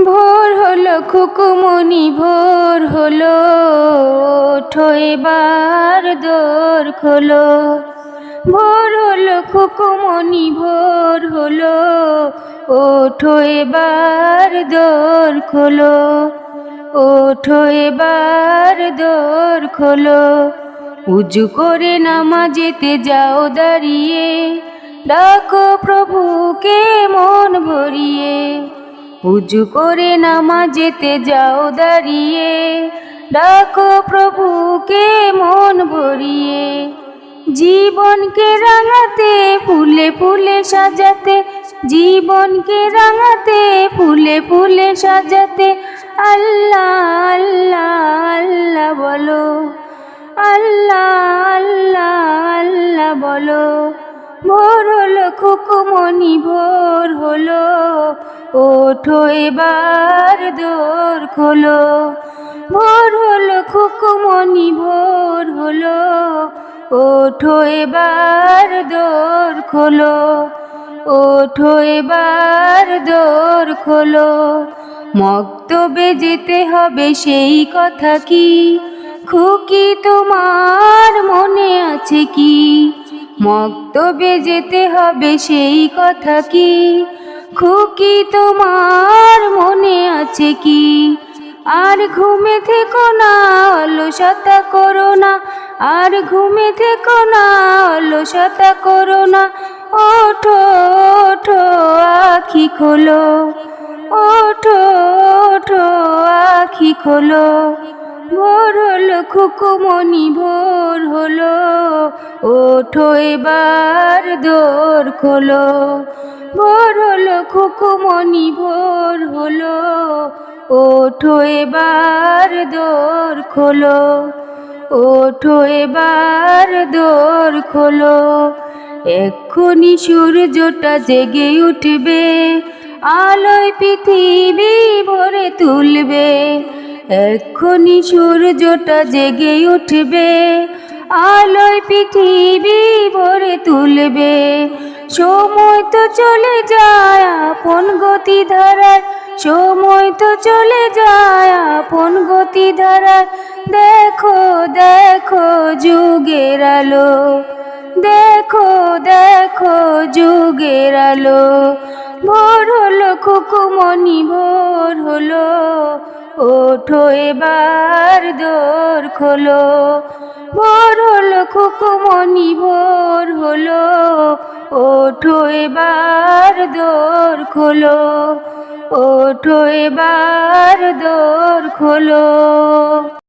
ভোর হলো খুকুমনি ভোর হলো, ওঠো এবার দোর খোলো। ভোর হলো খুকুমনি ভোর হলো, ওঠো এবার দোর খোলো। ওঠো এবার দোর খোলো। উজু করে নামাজেতে যাও দাঁড়িয়ে, ডাকো প্রভুকে মন ভরিয়ে। উজু করে নামাজেতে যাও দাঁড়িয়ে, ডাকো প্রভুকে মন ভরিয়ে। জীবনকে রাঙাতে ফুলে ফুলে সাজাতে, জীবনকে রাঙাতে ফুলে ফুলে সাজাতে, আল্লাহ আল্লাহ আল্লাহ বলো, আল্লাহ আল্লাহ আল্লাহ বলো। ভোর হলো খুকুমনি ভোর হলো, ওঠো এবার দোর খোলো। ভোর হলো খুকুমনি ভোর হলো, ওঠো এবার দোর খোলো। ওঠো এবার দোর খোলো। মক্তবে যেতে হবে সেই কথা কি, খুকি তোমার মনে আছে কি? মক্তবে যেতে হবে সেই কথা কি, খুকি তোমার মনে আছে কি? আর ঘুমে থেকো না, অলসতা করো না, আর ঘুমে থেকো না, অলসতা করো না। ওঠো ওঠো আখি খোলো, ওঠো ওঠো আখি খোলো। ভোর হলো খুকুমনি ভোর হলো, ওঠো এবার দোর খোলো। ভোর হলো খুকুমনি ভোর হলো, ওঠো এবার দোর খোলো। ওঠো এবার দোর খোলো। এক্ষুনি সূর্যটা জেগে উঠবে, আলোয় পৃথিবী ভরে তুলবে। এক্ষুনি সূর্যটা জেগে উঠবে, আলোয় পৃথিবী ভরে তুলবে। সময় তো চলে যায় আপন গতি ধারায়, সময় তো চলে যায় আপন গতি ধারায়। দেখো দেখো যুগের আলো, দেখো দেখো যুগের আলো। ভোর হলো খুকুমনি ভোর হলো, ওঠো এবার দোর খোলো। ভোর হলো খুকুমনি ভোর হলো, ওঠো এবার দোর খোলো। ওঠো এবার দোর খোলো।